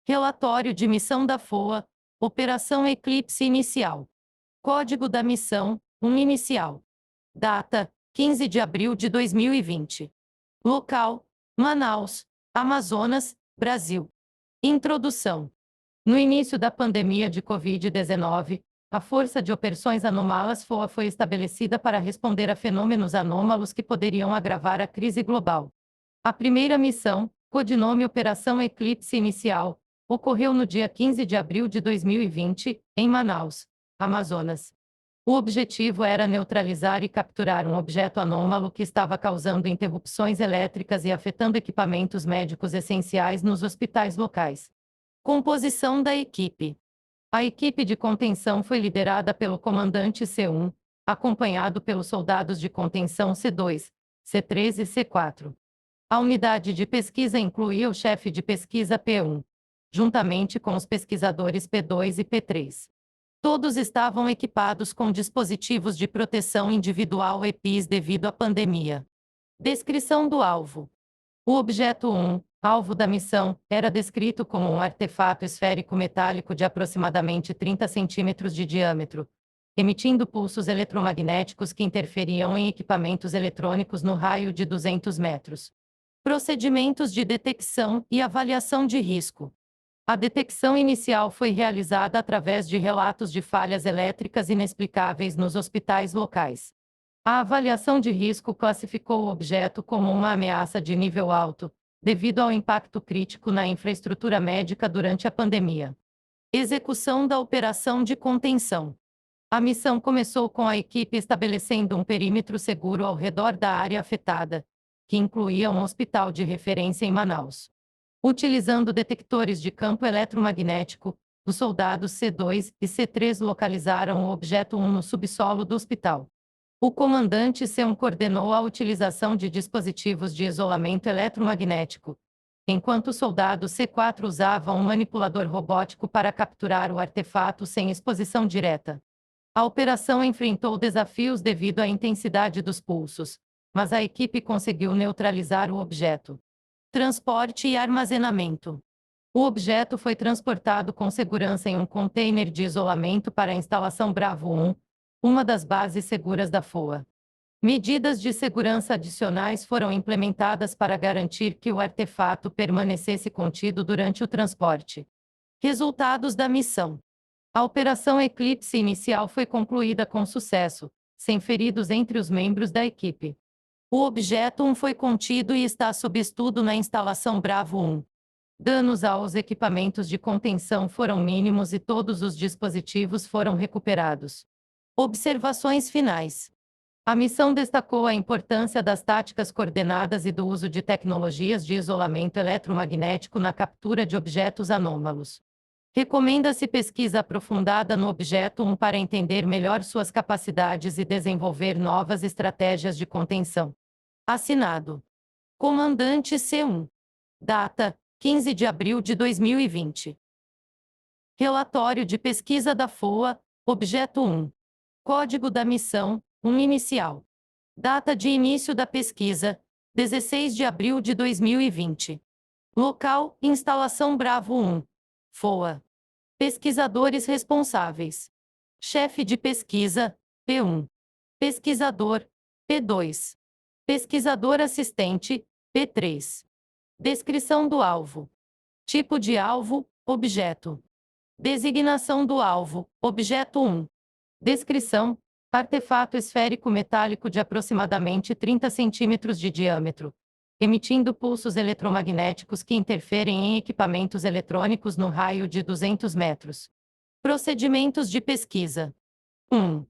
Relatório de missão da FOA, Operação Eclipse Inicial. Código da missão, inicial. Data, 15 de abril de 2020. Local, Manaus, Amazonas, Brasil. Introdução. No início da pandemia de Covid-19, a Força de Operações Anômalas FOA foi estabelecida para responder a fenômenos anômalos que poderiam agravar a crise global. A primeira missão, codinome Operação Eclipse Inicial, ocorreu no dia 15 de abril de 2020, em Manaus, Amazonas. O objetivo era neutralizar e capturar um objeto anômalo que estava causando interrupções elétricas e afetando equipamentos médicos essenciais nos hospitais locais. Composição da equipe. A equipe de contenção foi liderada pelo comandante C1, acompanhado pelos soldados de contenção C2, C3 e C4. A unidade de pesquisa incluía o chefe de pesquisa P1, juntamente com os pesquisadores P2 e P3. Todos estavam equipados com dispositivos de proteção individual EPIs devido à pandemia. Descrição do alvo. O objeto 1, alvo da missão, era descrito como um artefato esférico metálico de aproximadamente 30 centímetros de diâmetro, emitindo pulsos eletromagnéticos que interferiam em equipamentos eletrônicos no raio de 200 metros. Procedimentos de detecção e avaliação de risco. A detecção inicial foi realizada através de relatos de falhas elétricas inexplicáveis nos hospitais locais. A avaliação de risco classificou o objeto como uma ameaça de nível alto, devido ao impacto crítico na infraestrutura médica durante a pandemia. Execução da operação de contenção. A missão começou com a equipe estabelecendo um perímetro seguro ao redor da área afetada, que incluía um hospital de referência em Manaus. Utilizando detectores de campo eletromagnético, os soldados C2 e C3 localizaram o objeto 1 no subsolo do hospital. O comandante C1 coordenou a utilização de dispositivos de isolamento eletromagnético, enquanto o soldado C4 usava um manipulador robótico para capturar o artefato sem exposição direta. A operação enfrentou desafios devido à intensidade dos pulsos, mas a equipe conseguiu neutralizar o objeto. Transporte e armazenamento. O objeto foi transportado com segurança em um container de isolamento para a instalação Bravo 1, uma das bases seguras da FOA. Medidas de segurança adicionais foram implementadas para garantir que o artefato permanecesse contido durante o transporte. Resultados da missão. A Operação Eclipse Inicial foi concluída com sucesso, sem feridos entre os membros da equipe. O objeto 1 foi contido e está sob estudo na instalação Bravo 1. Danos aos equipamentos de contenção foram mínimos e todos os dispositivos foram recuperados. Observações finais. A missão destacou a importância das táticas coordenadas e do uso de tecnologias de isolamento eletromagnético na captura de objetos anômalos. Recomenda-se pesquisa aprofundada no objeto 1 para entender melhor suas capacidades e desenvolver novas estratégias de contenção. Assinado. Comandante C1. Data, 15 de abril de 2020. Relatório de pesquisa da FOA, objeto 1. Código da missão, inicial. Data de início da pesquisa, 16 de abril de 2020. Local, instalação Bravo 1. FOA. Pesquisadores responsáveis. Chefe de pesquisa, P1. Pesquisador, P2. Pesquisador assistente, P3. Descrição do alvo. Tipo de alvo, objeto. Designação do alvo, objeto 1. Descrição, artefato esférico metálico de aproximadamente 30 centímetros de diâmetro, emitindo pulsos eletromagnéticos que interferem em equipamentos eletrônicos no raio de 200 metros. Procedimentos de pesquisa. 1.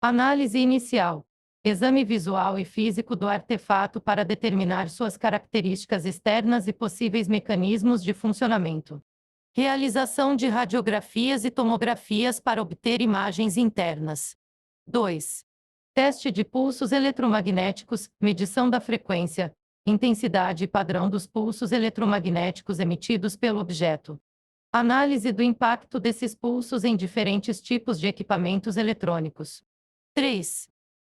Análise inicial. Exame visual e físico do artefato para determinar suas características externas e possíveis mecanismos de funcionamento. Realização de radiografias e tomografias para obter imagens internas. 2. Teste de pulsos eletromagnéticos, medição da frequência, intensidade e padrão dos pulsos eletromagnéticos emitidos pelo objeto. Análise do impacto desses pulsos em diferentes tipos de equipamentos eletrônicos. 3.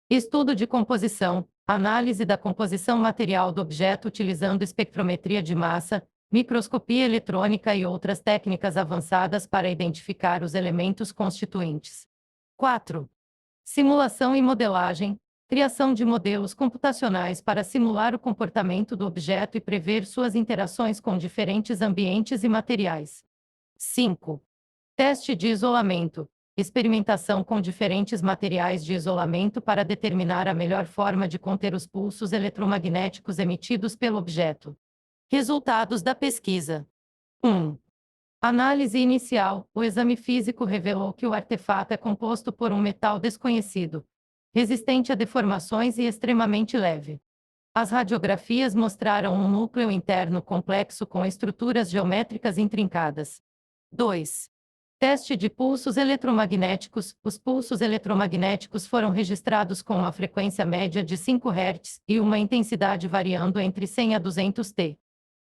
Estudo de composição, análise da composição material do objeto utilizando espectrometria de massa, microscopia eletrônica e outras técnicas avançadas para identificar os elementos constituintes. 4. Simulação e modelagem, criação de modelos computacionais para simular o comportamento do objeto e prever suas interações com diferentes ambientes e materiais. 5. Teste de isolamento, experimentação com diferentes materiais de isolamento para determinar a melhor forma de conter os pulsos eletromagnéticos emitidos pelo objeto. Resultados da pesquisa. 1. Análise inicial. O exame físico revelou que o artefato é composto por um metal desconhecido, resistente a deformações e extremamente leve. As radiografias mostraram um núcleo interno complexo com estruturas geométricas intrincadas. 2. Teste de pulsos eletromagnéticos. Os pulsos eletromagnéticos foram registrados com uma frequência média de 5 Hz e uma intensidade variando entre 100 a 200 T.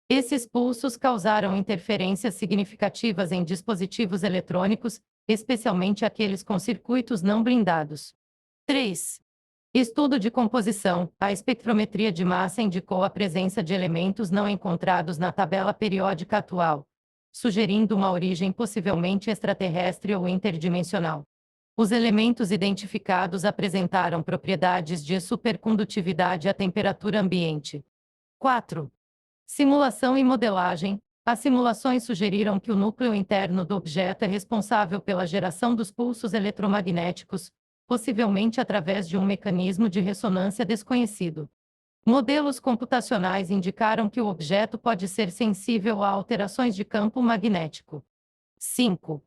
Esses pulsos causaram interferências significativas em dispositivos eletrônicos, especialmente aqueles com circuitos não blindados. 3. Estudo de composição. A espectrometria de massa indicou a presença de elementos não encontrados na tabela periódica atual, sugerindo uma origem possivelmente extraterrestre ou interdimensional. Os elementos identificados apresentaram propriedades de supercondutividade à temperatura ambiente. 4. Simulação e modelagem. As simulações sugeriram que o núcleo interno do objeto é responsável pela geração dos pulsos eletromagnéticos, possivelmente através de um mecanismo de ressonância desconhecido. Modelos computacionais indicaram que o objeto pode ser sensível a alterações de campo magnético. 5.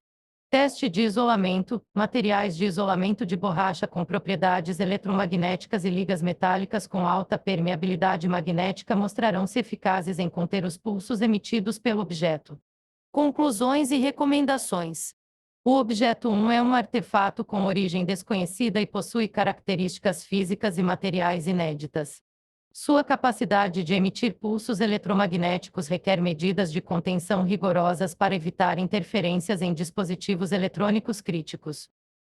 Teste de isolamento. Materiais de isolamento de borracha com propriedades eletromagnéticas e ligas metálicas com alta permeabilidade magnética mostrarão-se eficazes em conter os pulsos emitidos pelo objeto. Conclusões e recomendações. O objeto 1 é um artefato com origem desconhecida e possui características físicas e materiais inéditas. Sua capacidade de emitir pulsos eletromagnéticos requer medidas de contenção rigorosas para evitar interferências em dispositivos eletrônicos críticos.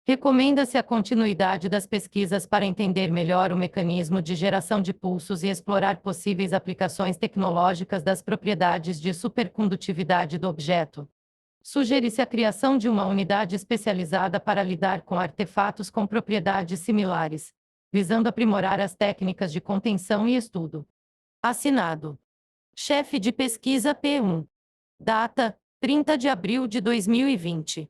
Recomenda-se a continuidade das pesquisas para entender melhor o mecanismo de geração de pulsos e explorar possíveis aplicações tecnológicas das propriedades de supercondutividade do objeto. Sugere-se a criação de uma unidade especializada para lidar com artefatos com propriedades similares, visando aprimorar as técnicas de contenção e estudo. Assinado. Chefe de pesquisa P1. Data: 30 de abril de 2020.